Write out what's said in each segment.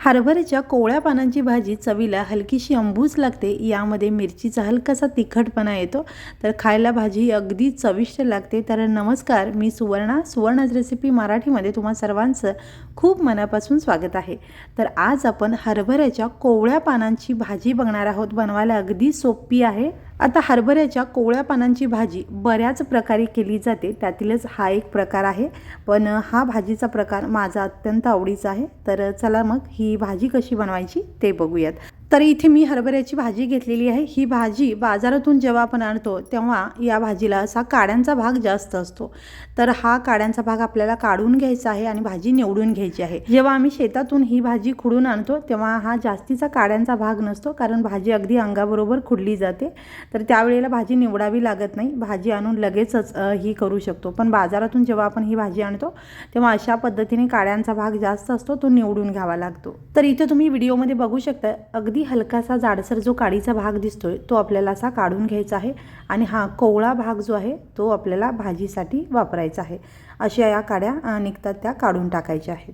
हरभऱ्याच्या कोवळ्या पानांची भाजी चवीला हलकीशी अंबूस लागते. यामध्ये मिरचीचा हलकासा तिखटपणा येतो, तर खायला भाजी अगदी चविष्ट लागते. तर नमस्कार, मी सुवर्णाच रेसिपी मराठीमध्ये तुम्हा सर्वांचं खूप मनापासून स्वागत आहे. तर आज आपण हरभऱ्याच्या कोवळ्या पानांची भाजी बघणार आहोत. बनवायला अगदी सोपी आहे. आता हरभऱ्याच्या कोवळ्या पानांची भाजी बऱ्याच प्रकारे केली जाते, त्यातीलच हा एक प्रकार आहे. पण हा भाजीचा प्रकार माझा अत्यंत आवडीचा आहे. तर चला मग ही भाजी कशी बनवायची ते बघूयात. तर इथे मी हरभऱ्याची भाजी घेतलेली आहे. ही भाजी बाजारातून जेव्हा आपण आणतो तेव्हा या भाजीला असा काड्यांचा भाग जास्त असतो. तर हा काड्यांचा भाग आपल्याला काढून घ्यायचा आहे आणि भाजी निवडून घ्यायची आहे. जेव्हा आम्ही शेतातून ही भाजी खुडून आणतो तेव्हा हा जास्तीचा काड्यांचा भाग नसतो, कारण भाजी अगदी अंगाबरोबर खुडली जाते. तर त्यावेळेला भाजी निवडावी लागत नाही, भाजी आणून लगेचच ही करू शकतो. पण बाजारातून जेव्हा आपण ही भाजी आणतो तेव्हा अशा पद्धतीने काड्यांचा भाग जास्त असतो, तो निवडून घ्यावा लागतो. तर इथे तुम्ही व्हिडिओमध्ये बघू शकता, अगदी हलकासा जाडसर जो काडीचा भाग दिसतोय तो आपल्याला असा काढून घ्यायचा आहे आणि हा कोवळा भाग जो आहे तो आपल्याला भाजीसाठी वापरायचा आहे. अशा या काड्या निघतात त्या काढून टाकायच्या आहेत.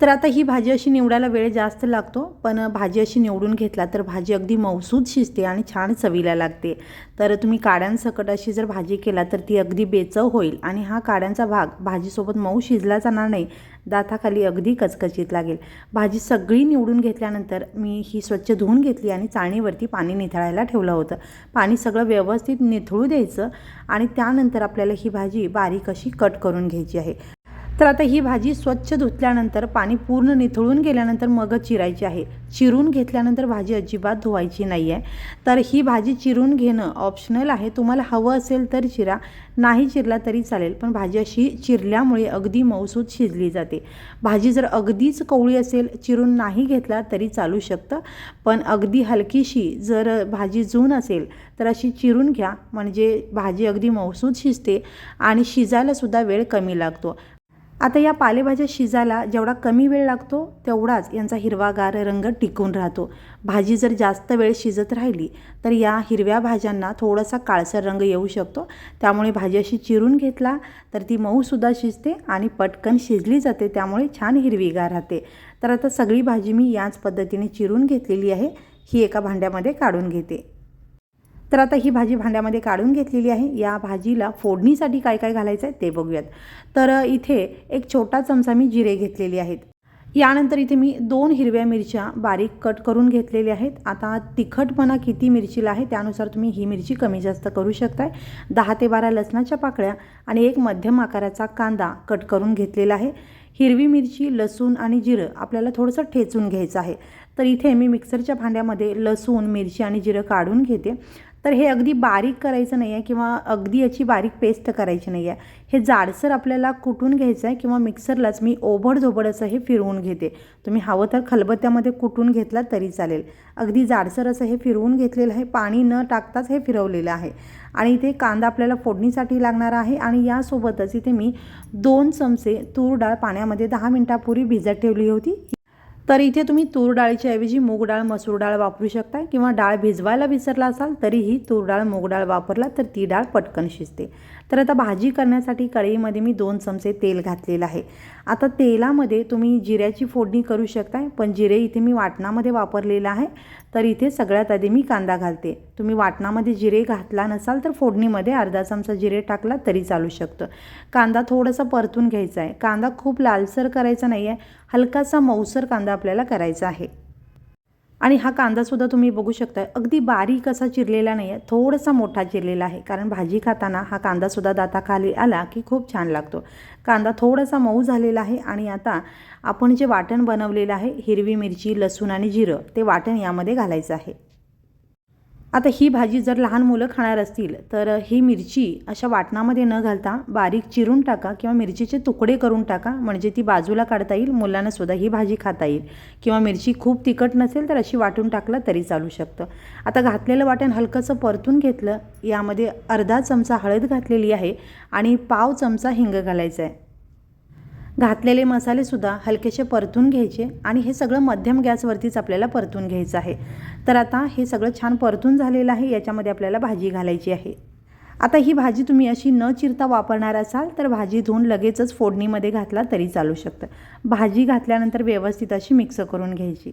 तर आता ही भाजी अशी निवडायला वेळ जास्त लागतो, पण भाजी अशी निवडून घेतला तर भाजी अगदी मऊसूद शिजते आणि छान चवीला लागते. तर तुम्ही काड्यांसकट अशी जर भाजी केला तर ती अगदी बेचव होईल आणि हा काड्यांचा भाग भाजीसोबत मऊ शिजला जाणार नाही, दाताखाली अगदी कचकचीत लागेल. भाजी सगळी निवडून घेतल्यानंतर मी ही स्वच्छ धुवून घेतली आणि चाळणीवरती पाणी निथळायला ठेवलं होतं. पाणी सगळं व्यवस्थित निथळू द्यायचं आणि त्यानंतर आपल्याला ही भाजी बारीक अशी कट करून घ्यायची आहे. तर आता ही भाजी स्वच्छ धुतल्यानंतर पाणी पूर्ण निथळून गेल्यानंतर मगच चिरायची आहे. चिरून घेतल्यानंतर भाजी अजिबात धुवायची नाही आहे. तर ही भाजी चिरून घेणं ऑप्शनल आहे. तुम्हाला हवं असेल तर चिरा, नाही चिरला तरी चालेल. पण भाजी अशी चिरल्यामुळे अगदी मऊसूद शिजली जाते. भाजी जर अगदीच कोवळी असेल, चिरून नाही घेतला तरी चालू शकतं. पण अगदी हलकीशी जर भाजी जून असेल तर अशी चिरून घ्या, म्हणजे भाजी अगदी मऊसूद शिजते आणि शिजायलासुद्धा वेळ कमी लागतो. आता या पालेभाज्या शिजायला जेवढा कमी वेळ लागतो तेवढाच यांचा हिरवागार रंग टिकून राहतो. भाजी जर जास्त वेळ शिजत राहिली तर या हिरव्या भाज्यांना थोडासा काळसर रंग येऊ शकतो. त्यामुळे भाजी अशी चिरून घेतला तर ती मऊसुद्धा शिजते आणि पटकन शिजली जाते, त्यामुळे छान हिरवीगार राहते. तर आता सगळी भाजी मी याच पद्धतीने चिरून घेतलेली आहे. ही एका भांड्यामध्ये काढून घेते. तर आता ही भाजी भांड्यामध्ये काढून घेतलेली आहे. या भाजीला फोडणीसाठी काय काय घालायचं आहे ते बघूयात. तर इथे एक छोटा चमचा मी जिरे घेतलेले आहेत. यानंतर इथे मी 2 हिरव्या मिरच्या बारीक कट करून घेतलेल्या आहेत. आता तिखटपणा किती मिरचीला आहे त्यानुसार तुम्ही ही मिरची कमी जास्त करू शकताय. 10 ते 12 लसणाच्या पाकळ्या आणि एक मध्यम आकाराचा कांदा कट करून घेतलेला आहे. हिरवी मिरची, लसूण आणि जिरं आपल्याला थोडंसं ठेचून घ्यायचं आहे. तर इथे मी मिक्सरच्या भांड्यामध्ये लसूण, मिरची आणि जिरं काढून घेते. तर हे अगदी बारीक करायचं नाही आहे किंवा अगदी याची बारीक पेस्ट करायची नाही आहे. हे जाडसर आपल्याला कुटून घ्यायचं आहे किंवा मिक्सरलाच मी ओबडधोबड असं हे फिरवून घेते. तुम्ही हवं तर खलबत्त्यामध्ये कुटून घेतला तरी चालेल. अगदी जाडसर असं हे फिरवून घेतलेलं आहे, पाणी न टाकताच हे फिरवलेलं आहे. आणि इथे कांदा आपल्याला फोडणीसाठी लागणार आहे आणि यासोबतच इथे मी 2 चमचे तूर डाळ पाण्यामध्ये 10 मिनिटापूर्वी भिजत ठेवली होती. तर इथे तुम्ही तूर डाळीच्या ऐवजी मूग डाळ, मसूर डाळ वापरू शकता किंवा डाळ भिजवायला विसरला असाल तरीही तूर डाळ, मूग डाळ वापरला तर ती डाळ पटकन शिजते. तर आता भाजी करण्यासाठी कढईमध्ये मी 2 चमचे तेल घातलेलं आहे. आता तेलामध्ये तुम्ही जिऱ्याची फोडणी करू शकता, पण जिरे इथे मी वाटणामध्ये वापरलेलं आहे. तर इथे सगळ्यात आधी मी कांदा घालते. तुम्ही वाटणामध्ये जिरे घातला नसाल तर फोडणीमध्ये अर्धा चमचा जिरे टाकला तरी चालू शकतं. कांदा थोडासा परतून घ्यायचा आहे. कांदा खूप लालसर करायचा नाही आहे, हलकासा मऊसर कांदा आपल्याला करायचा आहे. आणि हा कांदासुद्धा तुम्ही बघू शकता अगदी बारीक असा चिरलेला नाही आहे, थोडासा मोठा चिरलेला आहे, कारण भाजी खाताना हा कांदासुद्धा दाताखाली आला की खूप छान लागतो. कांदा थोडासा मऊ झालेला आहे आणि आता आपण जे वाटण बनवलेलं आहे, हिरवी मिरची, लसूण आणि जिरं, ते वाटण यामध्ये घालायचं आहे. आता ही भाजी जर लहान मुलं खाणार असतील तर ही मिरची अशा वाटणामध्ये न घालता बारीक चिरून टाका किंवा मिरचीचे तुकडे करून टाका, म्हणजे ती बाजूला काढता येईल, मुलांनासुद्धा ही भाजी खाता येईल. किंवा मिरची खूप तिखट नसेल तर अशी वाटून टाकलं तरी चालू शकतं. आता घातलेलं वाटण हलकंसं परतून घेतलं. यामध्ये अर्धा चमचा हळद घातलेली आहे आणि पाव चमचा हिंग घालायचं आहे. घातलेले मसालेसुद्धा हलकेसे परतून घ्यायचे आणि हे सगळं मध्यम गॅसवरतीच आपल्याला परतून घ्यायचं आहे. तर आता हे सगळं छान परतून झालेलं आहे. याच्यामध्ये आपल्याला भाजी घालायची आहे. आता ही भाजी तुम्ही अशी न चिरता वापरणार असाल तर भाजी धुवून लगेचच फोडणीमध्ये घातला तरी चालू शकतं। भाजी घातल्यानंतर व्यवस्थित अशी मिक्स करून घ्यायची।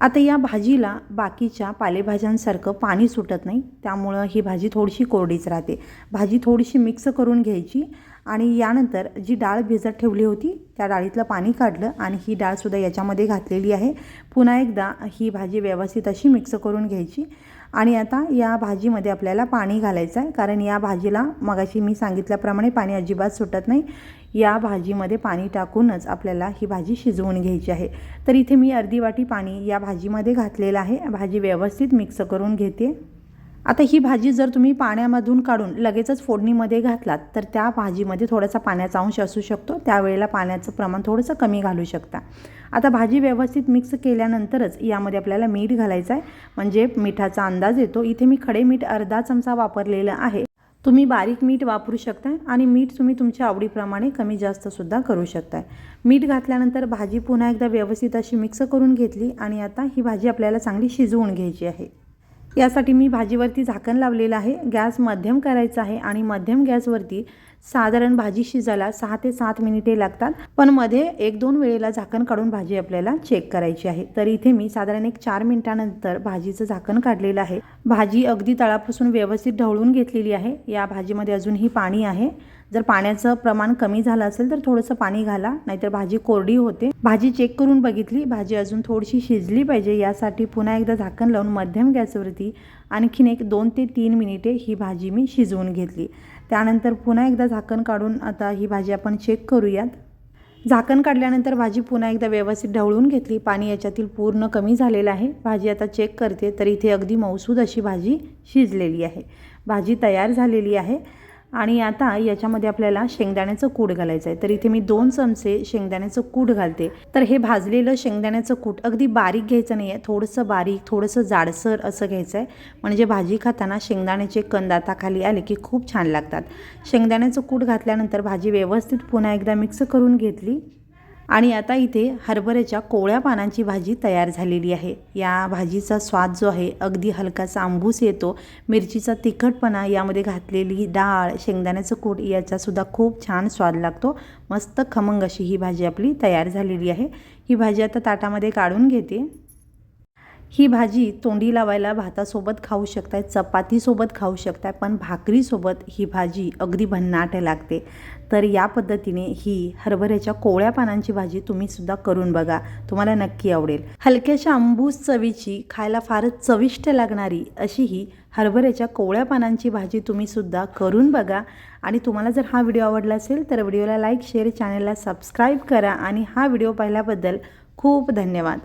आता या भाजीला बाकीच्या पालेभाज्यांसारखं पाणी सुटत नाही, त्यामुळं ही भाजी थोडीशी कोरडीच राहते। भाजी थोडीशी मिक्स करून घ्यायची आणि यानंतर जी डाळ भिजत ठेवली होती त्या डाळीतलं पाणी काढलं आणि ही डाळसुद्धा याच्यामध्ये घातलेली आहे। पुन्हा एकदा ही भाजी व्यवस्थित अशी मिक्स करून घ्यायची आणि आता या भाजीमध्ये आपल्याला पाणी घालायचं आहे, कारण या भाजीला मगाशी मी सांगितल्याप्रमाणे पाणी अजिबात सुटत नाही। या भाजीमध्ये पाणी टाकूनच आपल्याला ही भाजी शिजवून घ्यायची आहे। तर इथे मी अर्धी वाटी पाणी या भाजीमध्ये घातलेलं आहे। भाजी व्यवस्थित मिक्स करून घेते। आता ही भाजी जर तुम्ही पाण्यामधून काढून लगेचच फोडणीमध्ये घातलात तर त्या भाजीमध्ये थोडासा पाण्याचा अंश असू शकतो, त्यावेळेला पाण्याचं प्रमाण थोडंसं कमी घालू शकता। आता भाजी व्यवस्थित मिक्स केल्यानंतरच यामध्ये आपल्याला मीठ घालायचं आहे, म्हणजे मिठाचा अंदाज येतो। इथे मी खडे मीठ अर्धा चमचा वापरलेलं आहे, तुम्ही बारीक मीठ वापरू शकता आणि मीठ तुम्ही तुमच्या आवडीप्रमाणे कमी जास्त सुद्धा करू शकता। मीठ घातल्यानंतर भाजी पुन्हा एकदा व्यवस्थित अशी मिक्स करून घेतली आणि आता ही भाजी आपल्याला चांगली शिजवून घ्यायची आहे। यासाठी मी भाजीवरती झाकण लावलेलं आहे। गॅस मध्यम करायचा आहे आणि मध्यम गॅसवरती साधारण भाजी शिजायला 6 ते 7 मिनिटे लागतात, पण मध्ये 1-2 वेळेला झाकण काढून भाजी आपल्याला चेक करायची आहे। तर इथे मी साधारण 4 मिनिटानंतर भाजीचं झाकण काढलेलं आहे। भाजी अगदी तळापासून व्यवस्थित ढवळून घेतलेली आहे। या भाजीमध्ये अजूनही पाणी आहे, जर पाण्याचं प्रमाण कमी झालं असेल तर थोडंसं पाणी घाला, नाहीतर भाजी कोरडी होते। भाजी चेक करून बघितली, भाजी अजून थोडीशी शिजली पाहिजे, यासाठी पुन्हा एकदा झाकण लावून मध्यम गॅसवरती आणखीन 2 ते 3 मिनिटे ही भाजी मी शिजवून घेतली। त्यानंतर पुन्हा एकदा झाकण काढून आता ही भाजी आपण चेक करूयात। झाकण काढल्यानंतर भाजी पुन्हा एकदा व्यवस्थित ढवळून घेतली, पाणी याच्यातील पूर्ण कमी झालेलं आहे। भाजी आता चेक करते तर इथे अगदी मऊसूद अशी भाजी शिजलेली आहे। भाजी तयार झालेली आहे आणि आता याच्यामध्ये आपल्याला शेंगदाण्याचं कूट घालायचं आहे। तर इथे मी 2 चमचे शेंगदाण्याचं कूट घालते। तर हे भाजलेलं शेंगदाण्याचं कूट अगदी बारीक घ्यायचं नाही आहे, थोडंसं बारीक थोडंसं जाडसर असं घ्यायचं आहे, म्हणजे भाजी खाताना शेंगदाण्याचे कंद हाताखाली आले की खूप छान लागतात। शेंगदाण्याचं कूट घातल्यानंतर भाजी व्यवस्थित पुन्हा एकदा मिक्स करून घेतली आणि आता इथे हरभऱ्याच्या कोवळ्या पानांची भाजी तयार झालेली आहे। या भाजीचा स्वाद जो आहे अगदी हलकासा आंबूस येतो। मिरचीचा तिखटपणा, यामध्ये घातलेली डाळ, शेंगदाण्याचं कूट याचासुद्धा खूप छान स्वाद लागतो। मस्त खमंग अशी ही भाजी आपली तयार झालेली आहे। ही भाजी आता ताटामध्ये काढून घेते। ही भाजी तोंडी लावायला भातासोबत खाऊ शकताय, चपातीसोबत खाऊ शकताय, पण भाकरीसोबत ही भाजी अगदी भन्नाट लागते। तर या पद्धतीने ही हरभऱ्याच्या कोवळ्या पानांची भाजी तुम्ही सुद्धा करून बघा, तुम्हाला नक्की आवडेल। हलक्याशा आंबूस चवीची, खायला फारच चविष्ट लागणारी अशी ही हरभऱ्याच्या कोवळ्या पानांची भाजी तुम्ही सुद्धा करून बघा। आणि तुम्हाला जर हा व्हिडिओ आवडला असेल तर व्हिडिओला लाईक, शेअर, चॅनलला सबस्क्राईब करा आणि हा व्हिडिओ पाहिल्याबद्दल खूप धन्यवाद।